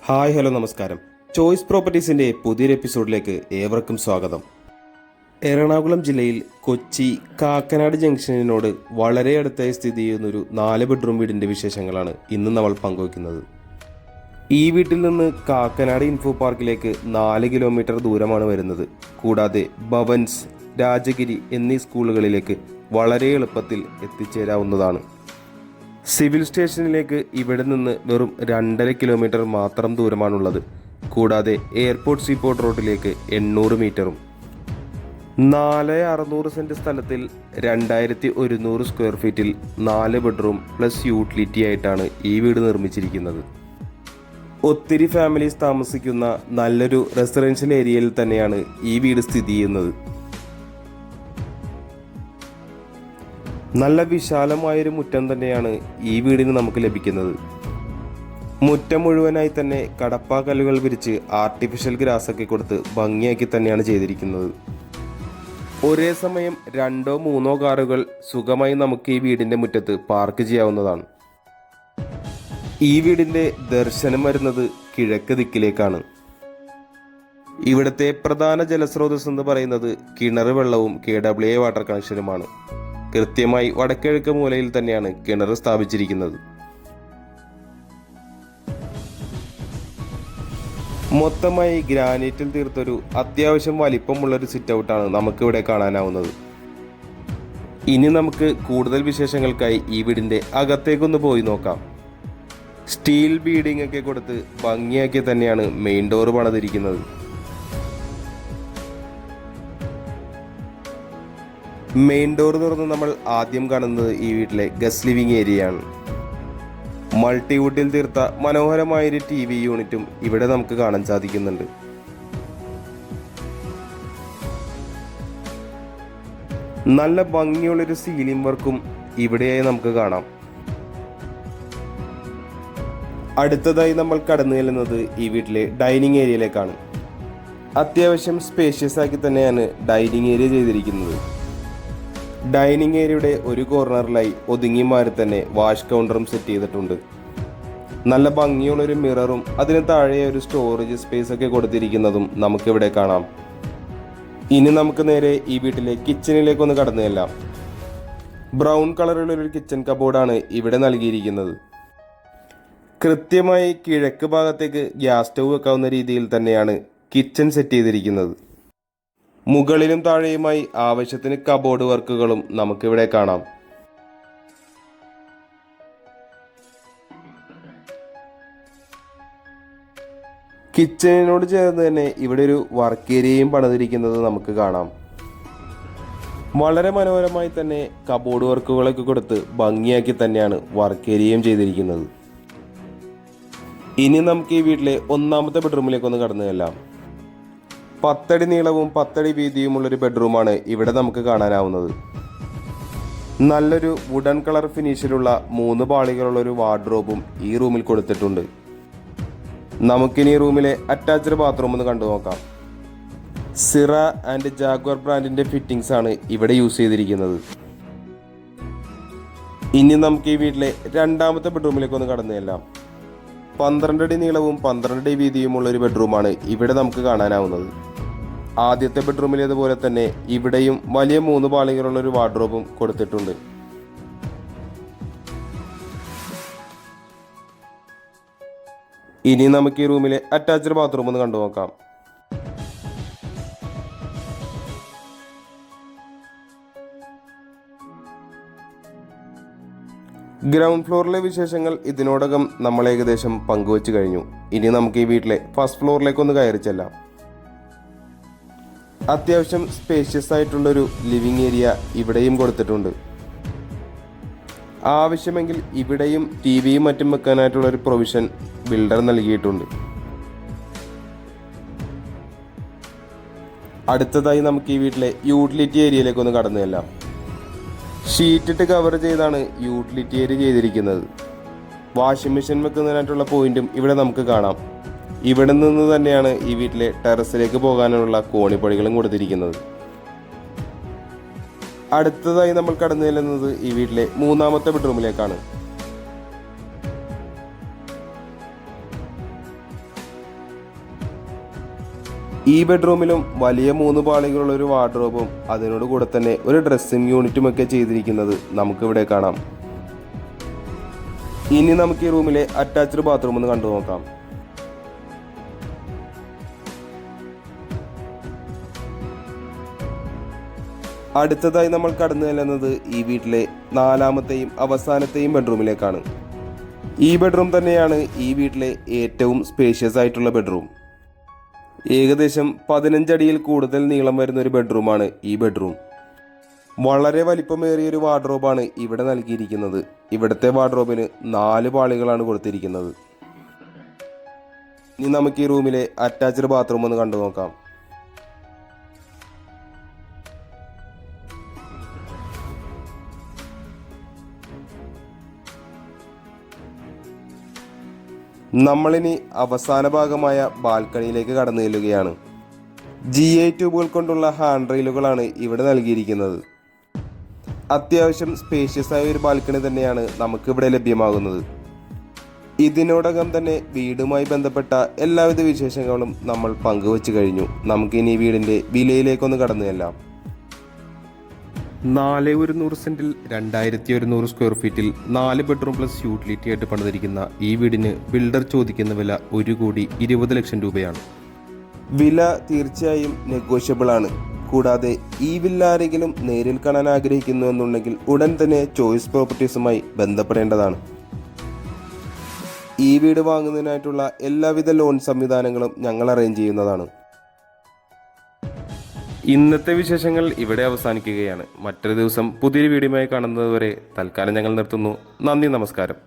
Hi hello നമസ്കാരം. Choice പ്രോപ്പർട്ടീസിൻ്റെ പുതിയൊരു എപ്പിസോഡിലേക്ക് ഏവർക്കും സ്വാഗതം. എറണാകുളം ജില്ലയിൽ കൊച്ചി കാക്കനാട് ജംഗ്ഷനിനോട് വളരെ അടുത്തായി സ്ഥിതി ചെയ്യുന്നൊരു 4 ബെഡ്റൂം വീടിൻ്റെ വിശേഷങ്ങളാണ് ഇന്ന് നമ്മൾ പങ്കുവയ്ക്കുന്നത്. ഈ വീട്ടിൽ നിന്ന് കാക്കനാട് ഇൻഫോ പാർക്കിലേക്ക് 4 കിലോമീറ്റർ ദൂരമാണ് വരുന്നത്. കൂടാതെ ഭവൻസ്, രാജഗിരി എന്നീ സ്കൂളുകളിലേക്ക് വളരെ എളുപ്പത്തിൽ എത്തിച്ചേരാവുന്നതാണ്. സിവിൽ സ്റ്റേഷനിലേക്ക് ഇവിടെ നിന്ന് വെറും 2.5 കിലോമീറ്റർ മാത്രം ദൂരമാണുള്ളത്. കൂടാതെ എയർപോർട്ട് സീപോർട്ട് റോഡിലേക്ക് 800 മീറ്ററും. 4,600 സെൻറ്റ് സ്ഥലത്തിൽ 2,100 സ്ക്വയർ ഫീറ്റിൽ 4 ബെഡ്റൂം പ്ലസ് യൂട്ടിലിറ്റി ആയിട്ടാണ് ഈ വീട് നിർമ്മിച്ചിരിക്കുന്നത്. ഒത്തിരി ഫാമിലീസ് താമസിക്കുന്ന നല്ലൊരു റെസിഡൻഷ്യൽ ഏരിയയിൽ തന്നെയാണ് ഈ വീട് സ്ഥിതി ചെയ്യുന്നത്. നല്ല വിശാലമായൊരു മുറ്റം തന്നെയാണ് ഈ വീടിന് നമുക്ക് ലഭിക്കുന്നത്. മുറ്റം മുഴുവനായി തന്നെ കടപ്പാക്കല്ലുകൾ വിരിച്ച് ആർട്ടിഫിഷ്യൽ ഗ്രാസൊക്കെ കൊടുത്ത് ഭംഗിയാക്കി തന്നെയാണ് ചെയ്തിരിക്കുന്നത്. ഒരേ സമയം 2-3 കാറുകൾ സുഖമായി നമുക്ക് ഈ വീടിൻ്റെ മുറ്റത്ത് പാർക്ക് ചെയ്യാവുന്നതാണ്. ഈ വീടിൻ്റെ ദർശനം വരുന്നത് കിഴക്ക് ദിക്കിലേക്കാണ്. ഇവിടുത്തെ പ്രധാന ജലസ്രോതസ് എന്ന് പറയുന്നത് കിണർ വെള്ളവും KWA വാട്ടർ കണക്ഷനുമാണ്. കൃത്യമായി വടക്കിഴക്ക് മൂലയിൽ തന്നെയാണ് കിണർ സ്ഥാപിച്ചിരിക്കുന്നത്. മൊത്തമായി ഗ്രാനൈറ്റിൽ തീർത്തൊരു അത്യാവശ്യം വലിപ്പമുള്ളൊരു സിറ്റ് ഔട്ടാണ് നമുക്കിവിടെ കാണാനാവുന്നത്. ഇനി നമുക്ക് കൂടുതൽ വിശേഷങ്ങൾക്കായി ഈ വീടിൻ്റെ അകത്തേക്കൊന്ന് പോയി നോക്കാം. സ്റ്റീൽ ബീഡിംഗ് ഒക്കെ കൊടുത്ത് ഭംഗിയാക്കി തന്നെയാണ് മെയിൻ ഡോർ പണിതിരിക്കുന്നത്. മെയിൻ ഡോർ തുറന്ന് നമ്മൾ ആദ്യം കാണുന്നത് ഈ വീട്ടിലെ ഗസ്റ്റ് ലിവിംഗ് ഏരിയയാണ്. മൾട്ടിവുഡിൽ തീർത്ത മനോഹരമായൊരു TV യൂണിറ്റും ഇവിടെ നമുക്ക് കാണാൻ സാധിക്കുന്നുണ്ട്. നല്ല ഭംഗിയുള്ളൊരു സീലിംഗ് വർക്കും ഇവിടെയായി നമുക്ക് കാണാം. അടുത്തതായി നമ്മൾ കടന്നു ചെല്ലുന്നത് ഈ വീട്ടിലെ ഡൈനിങ് ഏരിയയിലേക്കാണ്. അത്യാവശ്യം സ്പേഷ്യസ് ആക്കി തന്നെയാണ് ഡൈനിങ് ഏരിയ ചെയ്തിരിക്കുന്നത്. ഡൈനിങ് ഏരിയയുടെ ഒരു കോർണറിലായി ഒതുങ്ങി മാറി തന്നെ വാഷ് കൗണ്ടറും സെറ്റ് ചെയ്തിട്ടുണ്ട്. നല്ല ഭംഗിയുള്ളൊരു മിററും അതിന് താഴെ ഒരു സ്റ്റോറേജ് സ്പേസ് ഒക്കെ കൊടുത്തിരിക്കുന്നതും നമുക്കിവിടെ കാണാം. ഇനി നമുക്ക് നേരെ ഈ വീട്ടിലെ കിച്ചണിലേക്കൊന്ന് കടന്നു ചെല്ലാം. ബ്രൗൺ കളറുള്ളൊരു കിച്ചൺ കബോർഡാണ് ഇവിടെ നൽകിയിരിക്കുന്നത്. കൃത്യമായി കിഴക്ക് ഭാഗത്തേക്ക് ഗ്യാസ് സ്റ്റൗ വെക്കാവുന്ന രീതിയിൽ തന്നെയാണ് കിച്ചൺ സെറ്റ് ചെയ്തിരിക്കുന്നത്. മുകളിലും താഴെയുമായി ആവശ്യത്തിന് കബോർഡ് വർക്കുകളും നമുക്കിവിടെ കാണാം. കിച്ചണിനോട് ചേർന്ന് തന്നെ ഇവിടെ ഒരു വർക്ക് ഏരിയയും പണിതിരിക്കുന്നത് നമുക്ക് കാണാം. വളരെ മനോഹരമായി തന്നെ കബോർഡ് വർക്കുകളൊക്കെ കൊടുത്ത് ഭംഗിയാക്കി തന്നെയാണ് വർക്ക് ഏരിയയും ചെയ്തിരിക്കുന്നത്. ഇനി നമുക്ക് ഈ വീട്ടിലെ 1ാമത്തെ ബെഡ്റൂമിലേക്കൊന്ന് കടന്നു ചെല്ലാം. 10 അടി നീളവും 10 അടി വീതിയുമുള്ളൊരു ബെഡ്റൂമാണ് ഇവിടെ നമുക്ക് കാണാനാവുന്നത്. നല്ലൊരു വുഡൻ കളർ ഫിനിഷിലുള്ള 3 പാളികളുള്ളൊരു വാർഡ്രോബും ഈ റൂമിൽ കൊടുത്തിട്ടുണ്ട്. നമുക്കിനി ഈ റൂമിലെ അറ്റാച്ച്ഡ് ബാത്റൂം ഒന്ന് കണ്ടു നോക്കാം. സിറ ആൻഡ് ജാഗ്വർ ബ്രാൻഡിൻ്റെ ഫിറ്റിംഗ്സ് ആണ് ഇവിടെ യൂസ് ചെയ്തിരിക്കുന്നത്. ഇനി നമുക്ക് ഈ വീട്ടിലെ 2ാമത്തെ ബെഡ്റൂമിലേക്കൊന്ന് കടന്നു ചെല്ലാം. 12 അടി നീളവും 12 അടി വീതിയുമുള്ളൊരു ബെഡ്റൂമാണ് ഇവിടെ നമുക്ക് കാണാനാവുന്നത്. ആദ്യത്തെ ബെഡ്റൂമിലേതുപോലെ തന്നെ ഇവിടെയും വലിയ 3 പാളികളുള്ളൊരു വാർഡ്രോബും കൊടുത്തിട്ടുണ്ട്. ഇനി നമുക്ക് ഈ റൂമിലെ അറ്റാച്ച്ഡ് ബാത്റൂം ഒന്ന് കണ്ടു നോക്കാം. ഗ്രൗണ്ട് ഫ്ലോറിലെ വിശേഷങ്ങൾ ഇതിനോടകം നമ്മൾ ഏകദേശം പങ്കുവച്ചു കഴിഞ്ഞു. ഇനി നമുക്ക് ഈ വീട്ടിലെ ഫസ്റ്റ് ഫ്ലോറിലേക്കൊന്ന് കയറി ചെല്ലാം. അത്യാവശ്യം സ്പേഷ്യസ് ആയിട്ടുള്ളൊരു ലിവിംഗ് ഏരിയ ഇവിടെയും കൊടുത്തിട്ടുണ്ട്. ആവശ്യമെങ്കിൽ ഇവിടെയും TVയും മറ്റും വെക്കാനായിട്ടുള്ളൊരു പ്രൊവിഷൻ ബിൽഡർ നൽകിയിട്ടുണ്ട്. അടുത്തതായി നമുക്ക് ഈ വീട്ടിലെ യൂട്ടിലിറ്റി ഏരിയയിലേക്കൊന്ന് കടന്നു ചെല്ലാം. ഷീറ്റിട്ട് കവർ ചെയ്താണ് യൂട്ടിലിറ്റി ഏരിയ ചെയ്തിരിക്കുന്നത്. വാഷിംഗ് മെഷീൻ വെക്കുന്നതിനായിട്ടുള്ള പോയിന്റും ഇവിടെ നമുക്ക് കാണാം. ഇവിടെ നിന്ന് തന്നെയാണ് ഈ വീട്ടിലെ ടെറസിലേക്ക് പോകാനുള്ള കോണിപ്പടികളും കൊടുത്തിരിക്കുന്നത്. അടുത്തതായി നമ്മൾ കടന്നു ചെല്ലുന്നത് ഈ വീട്ടിലെ 3ാമത്തെ ബെഡ്റൂമിലേക്കാണ്. ഈ ബെഡ്റൂമിലും വലിയ 3 പാളികളുള്ള ഒരു വാർഡ്രോബും അതിനോട് കൂടെ തന്നെ ഒരു ഡ്രസ്സിംഗ് യൂണിറ്റും ഒക്കെ ചെയ്തിരിക്കുന്നത് നമുക്കിവിടെ കാണാം. ഇനി നമുക്ക് ഈ റൂമിലെ അറ്റാച്ച്ഡ് ബാത്റൂം ഒന്ന് കണ്ടു നോക്കാം. അടുത്തതായി നമ്മൾ കടന്നു ചെല്ലുന്നത് ഈ വീട്ടിലെ 4ാമത്തെയും അവസാനത്തെയും ബെഡ്റൂമിലേക്കാണ്. ഈ ബെഡ്റൂം തന്നെയാണ് ഈ വീട്ടിലെ ഏറ്റവും സ്പേഷ്യസ് ആയിട്ടുള്ള ബെഡ്റൂം. ഏകദേശം 15 അടിയിൽ കൂടുതൽ നീളം വരുന്ന ഒരു ബെഡ്റൂമാണ് ഈ ബെഡ്റൂം. വളരെ വലിപ്പമേറിയ ഒരു വാർഡ്രോബാണ് ഇവിടെ നൽകിയിരിക്കുന്നത്. ഇവിടുത്തെ വാർഡ്രോബിന് 4 പാളികളാണ് കൊടുത്തിരിക്കുന്നത്. ഇനി നമുക്ക് ഈ റൂമിലെ അറ്റാച്ച്ഡ് ബാത്റൂം ഒന്ന് കണ്ടു നോക്കാം. നമ്മളിനി അവസാന ഭാഗമായ ബാൽക്കണിയിലേക്ക് കടന്നു ചെല്ലുകയാണ്. GI ട്യൂബുകൾ കൊണ്ടുള്ള ഹാൻഡ് റെയിലുകളാണ് ഇവിടെ നൽകിയിരിക്കുന്നത്. അത്യാവശ്യം സ്പേഷ്യസ് ആയ ഒരു ബാൽക്കണി തന്നെയാണ് നമുക്കിവിടെ ലഭ്യമാകുന്നത്. ഇതിനോടകം തന്നെ വീടുമായി ബന്ധപ്പെട്ട എല്ലാവിധ വിശേഷങ്ങളും നമ്മൾ പങ്കുവച്ചു കഴിഞ്ഞു. നമുക്കിനി വീടിൻ്റെ വിലയിലേക്കൊന്ന് കടന്നു ചെല്ലാം. 4 സെന്റിൽ 2100 സ്ക്വയർ ഫീറ്റിൽ 4 ബെഡ്റൂം പ്ലസ് യൂട്ടിലിറ്റി ആയിട്ട് പണിതിരിക്കുന്ന ഈ വീടിന് ബിൽഡർ ചോദിക്കുന്ന വില 1,20,00,000 രൂപയാണ്. വില തീർച്ചയായും നെഗോഷ്യബിൾ ആണ്. കൂടാതെ ഈ വില്ല ആരെങ്കിലും നേരിൽ കാണാൻ ആഗ്രഹിക്കുന്നു എന്നുണ്ടെങ്കിൽ ഉടൻ തന്നെ ചോയ്സ് പ്രോപ്പർട്ടീസുമായി ബന്ധപ്പെടേണ്ടതാണ്. ഈ വീട് വാങ്ങുന്നതിനായിട്ടുള്ള എല്ലാവിധ ലോൺ സംവിധാനങ്ങളും ഞങ്ങൾ അറേഞ്ച് ചെയ്യുന്നതാണ്. ഇന്നത്തെ വിശേഷങ്ങൾ ഇവിടെ അവസാനിക്കുകയാണ്. മറ്റൊരു ദിവസം പുതിയൊരു വീഡിയോയുമായി കാണുന്നതുവരെ തൽക്കാലം ഞങ്ങൾ നിർത്തുന്നു. നന്ദി, നമസ്കാരം.